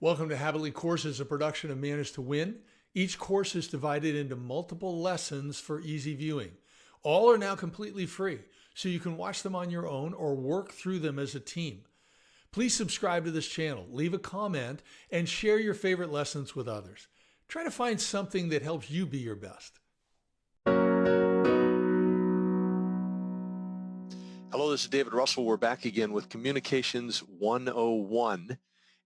Welcome to Habitly Courses, a production of Manage to Win. Each course is divided into multiple lessons for easy viewing. All are now completely free, so you can watch them on your own or work through them as a team. Please subscribe to this channel, leave a comment, and share your favorite lessons with others. Try to find something that helps you be your best. Hello, this is David Russell. We're back again with Communications 101,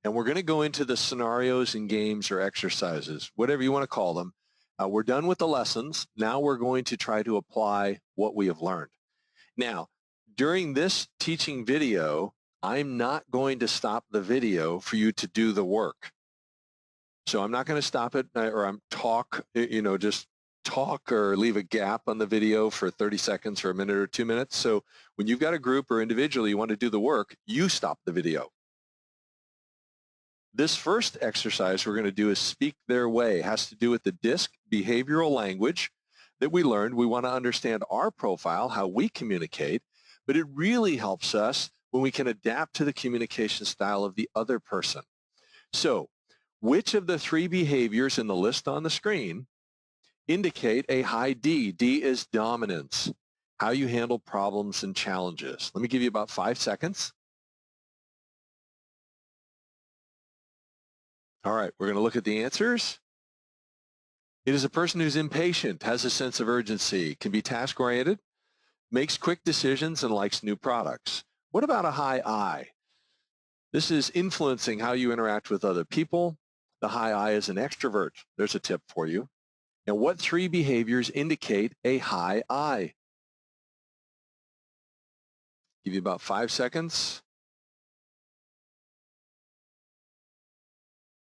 and we're going to go into the scenarios and games or exercises, whatever you want to call them. We're done with the lessons. Now we're going to try to apply what we have learned. Now, during this teaching video, I'm not going to stop the video for you to do the work. So I'm not going to stop it or just talk or leave a gap on the video for 30 seconds or a minute or 2 minutes. So when you've got a group or individually you want to do the work, you stop the video. This first exercise we're going to do is speak their way. It has to do with the DISC behavioral language that we learned. We want to understand our profile, how we communicate, but it really helps us when we can adapt to the communication style of the other person. So which of the three behaviors in the list on the screen indicate a high D? D is dominance, how you handle problems and challenges. Let me give you about 5 seconds. All right, we're going to look at the answers. It is a person who's impatient, has a sense of urgency, can be task-oriented, makes quick decisions, and likes new products. What about a high I? This is influencing how you interact with other people. The high I is an extrovert. There's a tip for you. And what three behaviors indicate a high I? Give you about 5 seconds.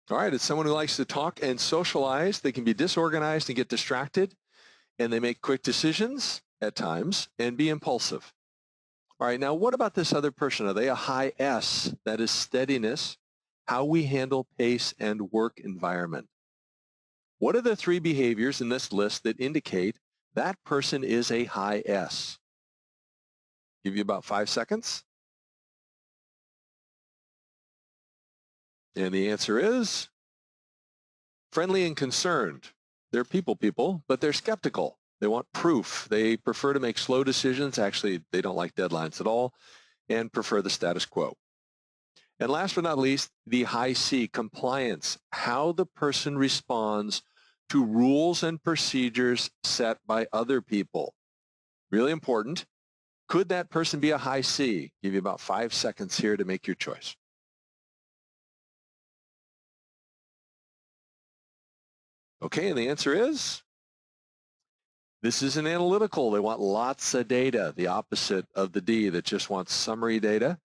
All right, it's someone who likes to talk and socialize. They can be disorganized and get distracted, and they make quick decisions at times and be impulsive. All right, now what about this other person? Are they a high S? That is steadiness, how we handle pace and work environment. What are the three behaviors in this list that indicate that person is a high S? Give you about 5 seconds. And the answer is friendly and concerned. They're people, but they're skeptical. They want proof. They prefer to make slow decisions. Actually, they don't like deadlines at all and prefer the status quo. And last but not least, the high C, compliance, how the person responds to rules and procedures set by other people. Really important. Could that person be a high C? Give you about 5 seconds here to make your choice. Okay, and the answer is, this is an analytical. They want lots of data, the opposite of the D that just wants summary data.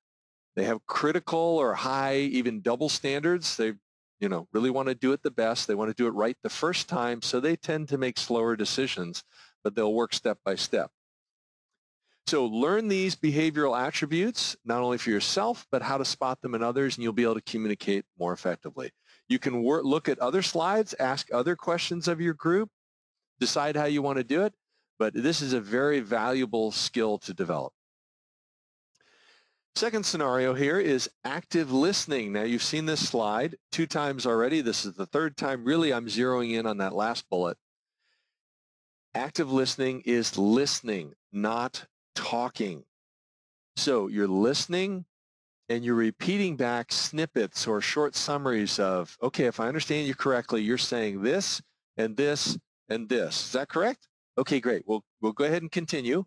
They have critical or high, even double standards. They really want to do it the best. They want to do it right the first time, so they tend to make slower decisions, but they'll work step by step. So learn these behavioral attributes, not only for yourself, but how to spot them in others, and you'll be able to communicate more effectively. You can look at other slides, ask other questions of your group, decide how you want to do it, but this is a very valuable skill to develop. Second scenario here is active listening. Now you've seen this slide 2 times already. This is the 3rd time. Really, I'm zeroing in on that last bullet. Active listening is listening, not talking. So you're listening and you're repeating back snippets or short summaries of, okay, if I understand you correctly, you're saying this and this and this. Is that correct? Okay, great. We'll go ahead and continue.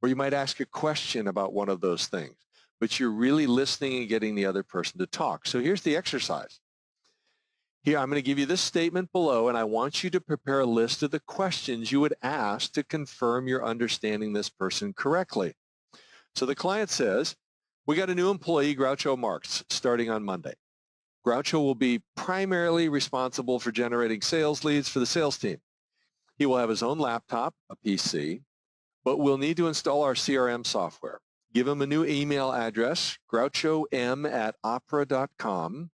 Or you might ask a question about one of those things, but you're really listening and getting the other person to talk. So here's the exercise. Here, I'm going to give you this statement below, and I want you to prepare a list of the questions you would ask to confirm you're understanding this person correctly. So the client says, we got a new employee, Groucho Marx, starting on Monday. Groucho will be primarily responsible for generating sales leads for the sales team. He will have his own laptop, a PC, but we'll need to install our CRM software. Give him a new email address, grouchom@opera.com,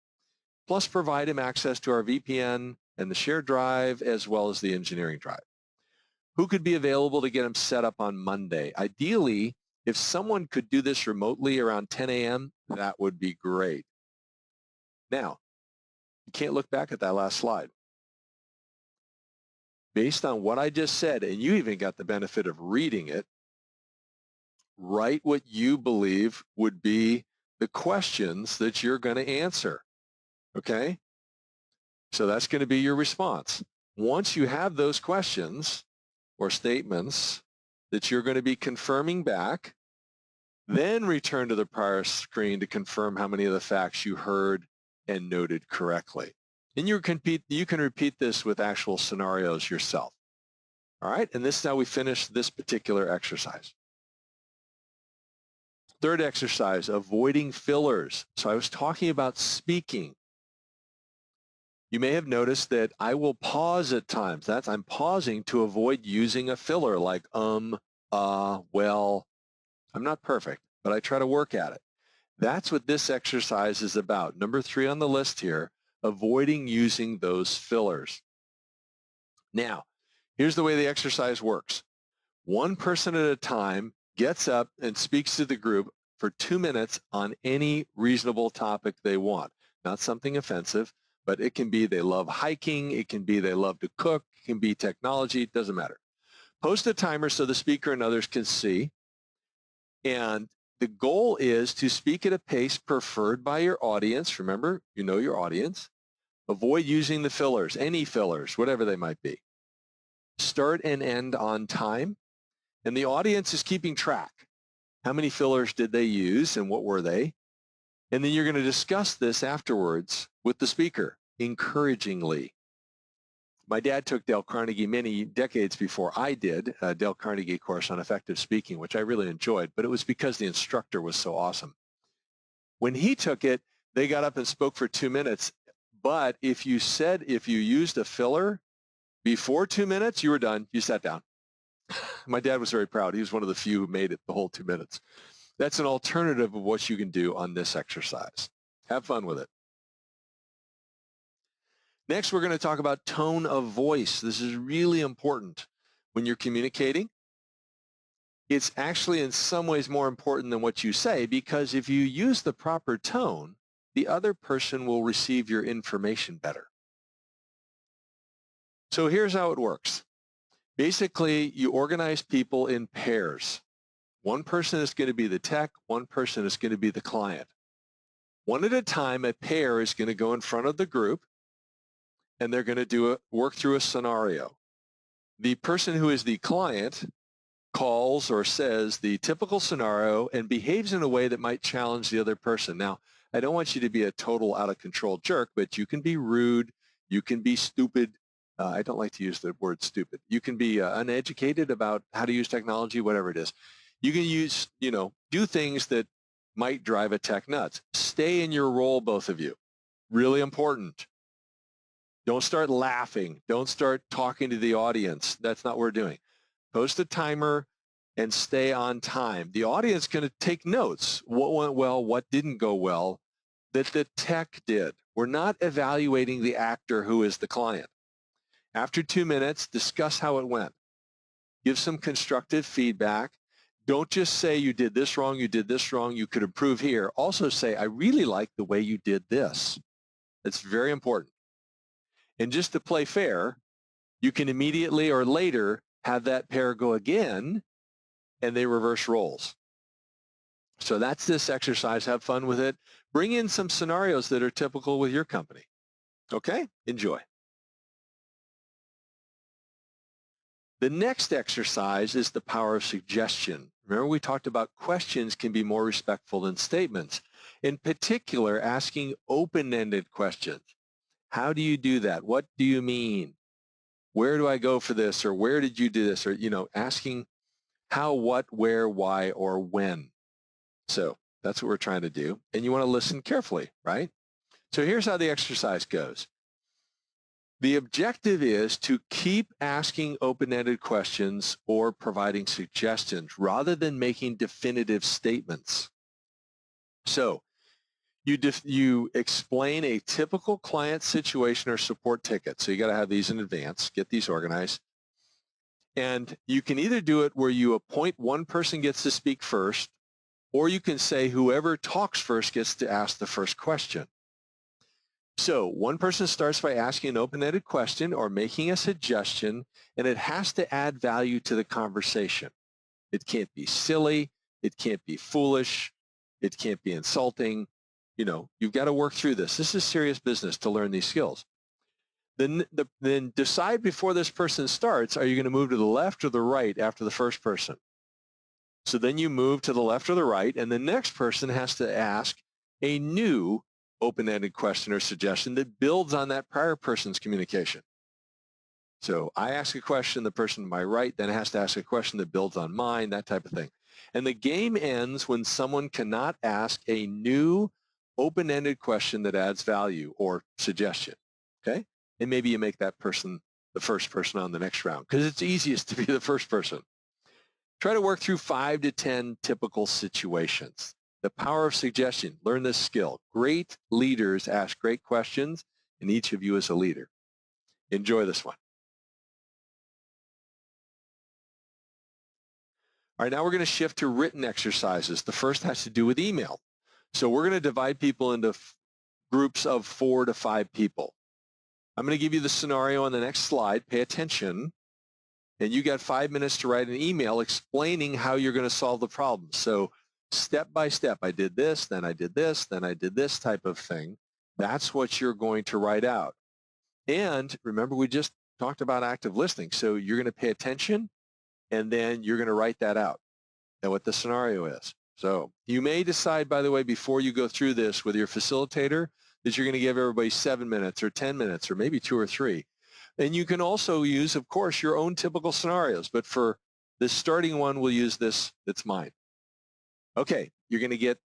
plus provide him access to our VPN and the shared drive as well as the engineering drive. Who could be available to get him set up on Monday? Ideally, if someone could do this remotely around 10 a.m., that would be great. Now, You can't look back at that last slide. Based on what I just said, and you even got the benefit of reading it, write what you believe would be the questions that you're going to answer, okay? So that's going to be your response. Once you have those questions or statements that you're going to be confirming back, then return to the prior screen to confirm how many of the facts you heard and noted correctly. And you can repeat this with actual scenarios yourself. All right, and this is how we finish this particular exercise. Third exercise, avoiding fillers. So I was talking about speaking. You may have noticed that I will pause at times. I'm pausing to avoid using a filler like well. I'm not perfect, but I try to work at it. That's what this exercise is about. Number 3 on the list here, avoiding using those fillers. Now, here's the way the exercise works. One person at a time gets up and speaks to the group for 2 minutes on any reasonable topic they want. Not something offensive, but it can be they love hiking, it can be they love to cook, it can be technology, it doesn't matter. Post a timer so the speaker and others can see. And the goal is to speak at a pace preferred by your audience. Remember, you know your audience. Avoid using the fillers, any fillers, whatever they might be. Start and end on time. And the audience is keeping track. How many fillers did they use and what were they? And then you're going to discuss this afterwards with the speaker, encouragingly. My dad took Dale Carnegie many decades before I did, a Dale Carnegie course on effective speaking, which I really enjoyed, but it was because the instructor was so awesome. When he took it, they got up and spoke for 2 minutes. But if you used a filler before 2 minutes, you were done. You sat down. My dad was very proud. He was one of the few who made it the whole 2 minutes. That's an alternative of what you can do on this exercise. Have fun with it. Next, we're going to talk about tone of voice. This is really important when you're communicating. It's actually in some ways more important than what you say, because if you use the proper tone, the other person will receive your information better. So here's how it works. Basically, you organize people in pairs. One person is going to be the tech, one person is going to be the client. One at a time, a pair is going to go in front of the group, and they're going to work through a scenario. The person who is the client calls or says the typical scenario and behaves in a way that might challenge the other person. Now, I don't want you to be a total out-of-control jerk, but you can be rude, you can be stupid. I don't like to use the word stupid. You can be uneducated about how to use technology, whatever it is. You can do things that might drive a tech nuts. Stay in your role, both of you. Really important. Don't start laughing. Don't start talking to the audience. That's not what we're doing. Post a timer and stay on time. The audience is going to take notes. What went well, what didn't go well, that the tech did. We're not evaluating the actor who is the client. After 2 minutes, discuss how it went. Give some constructive feedback. Don't just say you did this wrong, you could improve here. Also say, I really like the way you did this. That's very important. And just to play fair, you can immediately or later have that pair go again, and they reverse roles. So that's this exercise. Have fun with it. Bring in some scenarios that are typical with your company. Okay? Enjoy. The next exercise is the power of suggestion. Remember, we talked about questions can be more respectful than statements. In particular, asking open-ended questions. How do you do that? What do you mean? Where do I go for this? Or where did you do this? Or, asking how, what, where, why, or when. So that's what we're trying to do. And you want to listen carefully, right? So here's how the exercise goes. The objective is to keep asking open-ended questions or providing suggestions rather than making definitive statements. So you explain a typical client situation or support ticket. So you got to have these in advance, get these organized. And you can either do it where you appoint one person gets to speak first, or you can say whoever talks first gets to ask the first question. So one person starts by asking an open-ended question or making a suggestion, and it has to add value to the conversation. It can't be silly. It can't be foolish. It can't be insulting. You've got to work through this. This is serious business to learn these skills. Then decide before this person starts, are you going to move to the left or the right after the first person? So then you move to the left or the right, and the next person has to ask a new open-ended question or suggestion that builds on that prior person's communication. So I ask a question, the person to my right then has to ask a question that builds on mine, that type of thing. And the game ends when someone cannot ask a new open-ended question that adds value or suggestion, okay? And maybe you make that person the first person on the next round because it's easiest to be the first person. Try to work through 5 to 10 typical situations. The power of suggestion, learn this skill. Great leaders ask great questions, and each of you is a leader. Enjoy this one. All right, now we're going to shift to written exercises. The first has to do with email. So we're going to divide people into groups of 4 to 5 people. I'm going to give you the scenario on the next slide. Pay attention. And you got 5 minutes to write an email explaining how you're going to solve the problem. So step by step, I did this, then I did this, then I did this type of thing. That's what you're going to write out. And remember, we just talked about active listening. So you're going to pay attention, and then you're going to write that out and what the scenario is. So you may decide, by the way, before you go through this with your facilitator, that you're going to give everybody 7 minutes or 10 minutes or maybe 2 or 3. And you can also use, of course, your own typical scenarios. But for this starting one, we'll use this. It's mine. Okay, you're going to get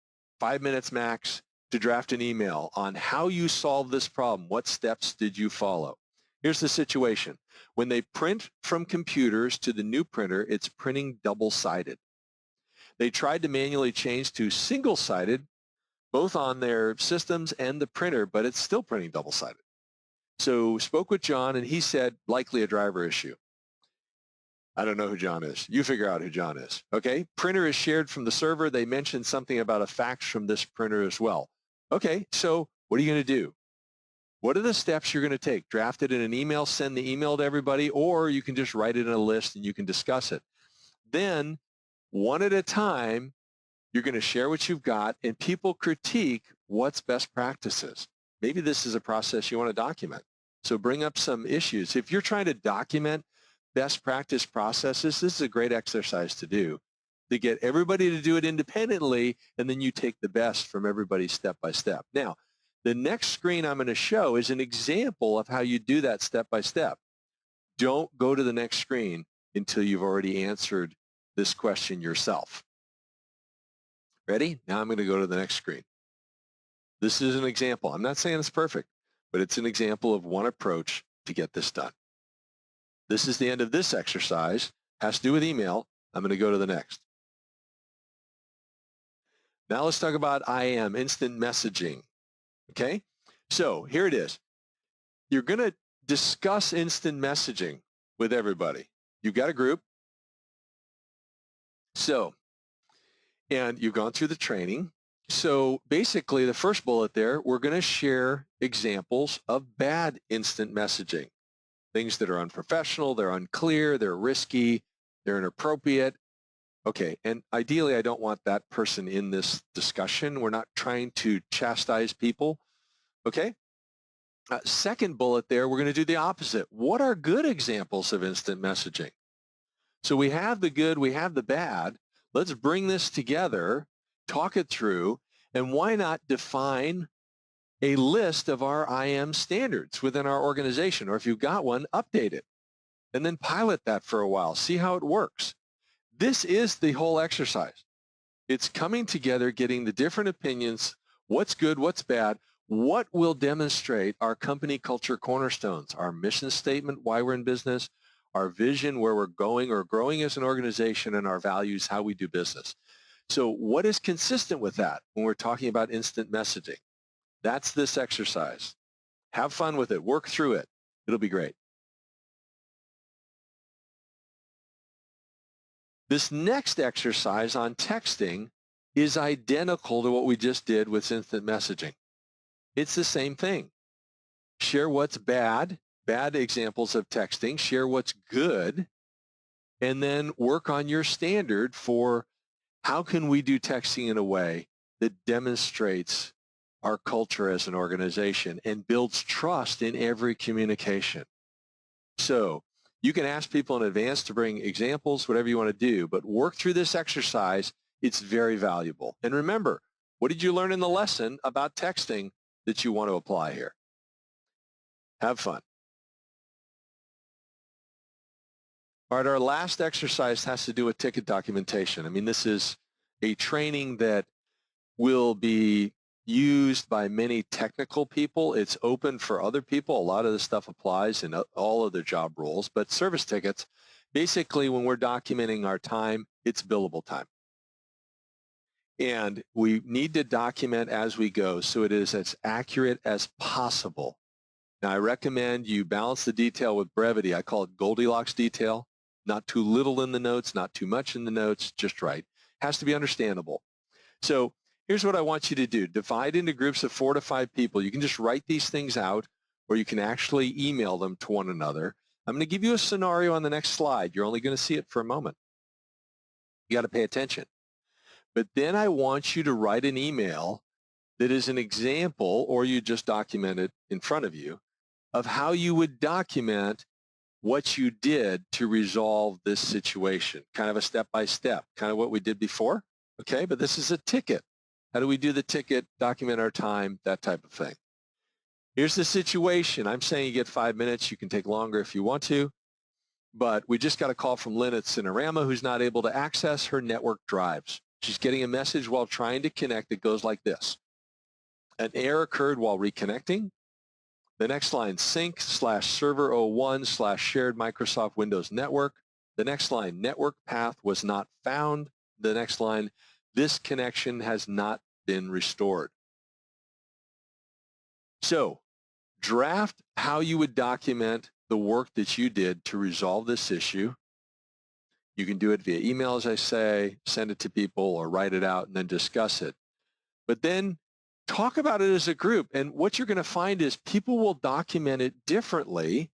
5 minutes max to draft an email on how you solve this problem. What steps did you follow? Here's the situation. When they print from computers to the new printer, it's printing double-sided. They tried to manually change to single-sided, both on their systems and the printer, but it's still printing double-sided. So spoke with John, and he said, likely a driver issue. I don't know who John is. You figure out who John is. Okay, printer is shared from the server. They mentioned something about a fax from this printer as well. Okay, so what are you going to do? What are the steps you're going to take? Draft it in an email, send the email to everybody, or you can just write it in a list and you can discuss it. Then, one at a time, you're going to share what you've got, and people critique what's best practices. Maybe this is a process you want to document. So bring up some issues. If you're trying to document best practice processes, this is a great exercise to do, to get everybody to do it independently, and then you take the best from everybody step by step. Now, the next screen I'm going to show is an example of how you do that step by step. Don't go to the next screen until you've already answered this question yourself. Ready? Now I'm going to go to the next screen. This is an example. I'm not saying it's perfect, but it's an example of one approach to get this done. This is the end of this exercise. Has to do with email. I'm going to go to the next. Now let's talk about IM, instant messaging. Okay? So here it is. You're going to discuss instant messaging with everybody. You've got a group. So, and you've gone through the training. So basically the first bullet there, we're going to share examples of bad instant messaging. Things that are unprofessional, they're unclear, they're risky, they're inappropriate. Okay, and ideally I don't want that person in this discussion. We're not trying to chastise people. Okay? Second bullet there, we're going to do the opposite. What are good examples of instant messaging? So we have the good, we have the bad. Let's bring this together, talk it through, and why not define a list of our IM standards within our organization, or if you've got one, update it, and then pilot that for a while, see how it works. This is the whole exercise. It's coming together, getting the different opinions, what's good, what's bad, what will demonstrate our company culture cornerstones, our mission statement, why we're in business, our vision, where we're going or growing as an organization, and our values, how we do business. So what is consistent with that when we're talking about instant messaging? That's this exercise. Have fun with it. Work through it. It'll be great. This next exercise on texting is identical to what we just did with instant messaging. It's the same thing. share what's bad examples of texting, share what's good, and then work on your standard for how can we do texting in a way that demonstrates our culture as an organization and builds trust in every communication. So you can ask people in advance to bring examples, whatever you want to do, but work through this exercise. It's very valuable. And remember, what did you learn in the lesson about texting that you want to apply here? Have fun. All right, our last exercise has to do with ticket documentation. I mean, this is a training that will be used by many technical people. It's open for other people. A lot of this stuff applies in all of their job roles, but service tickets, basically when we're documenting our time, it's billable time. And we need to document as we go so it is as accurate as possible. Now, I recommend you balance the detail with brevity. I call it Goldilocks detail. Not too little in the notes, not too much in the notes, just right. Has to be understandable. So here's what I want you to do. Divide into groups of 4 to 5 people. You can just write these things out, or you can actually email them to one another. I'm going to give you a scenario on the next slide. You're only going to see it for a moment. You got to pay attention. But then I want you to write an email that is an example, or you just document it in front of you, of how you would document what you did to resolve this situation, kind of a step-by-step, kind of what we did before, okay? But this is a ticket. How do we do the ticket, document our time, that type of thing? Here's the situation. I'm saying you get 5 minutes. You can take longer if you want to, but we just got a call from Lynn at Cinerama who's not able to access her network drives. She's getting a message while trying to connect that goes like this. An error occurred while reconnecting. The next line, sync/server01/shared Microsoft Windows network. The next line, network path was not found. The next line, this connection has not been restored. So draft how you would document the work that you did to resolve this issue. You can do it via email, as I say, send it to people, or write it out and then discuss it. But then talk about it as a group. And what you're going to find is people will document it differently.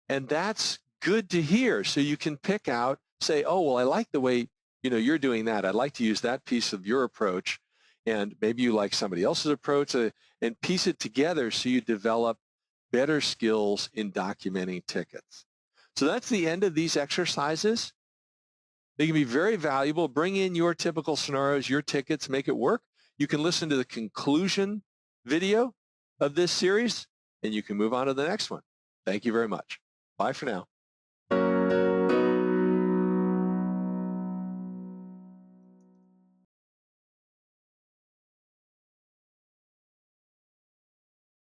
And that's good to hear. So you can pick out, say, oh, well, I like the way you're doing that. I'd like to use that piece of your approach. And maybe you like somebody else's approach, and piece it together so you develop better skills in documenting tickets. So that's the end of these exercises. They can be very valuable. Bring in your typical scenarios, your tickets, make it work. You can listen to the conclusion video of this series, and you can move on to the next one. Thank you very much. Bye for now.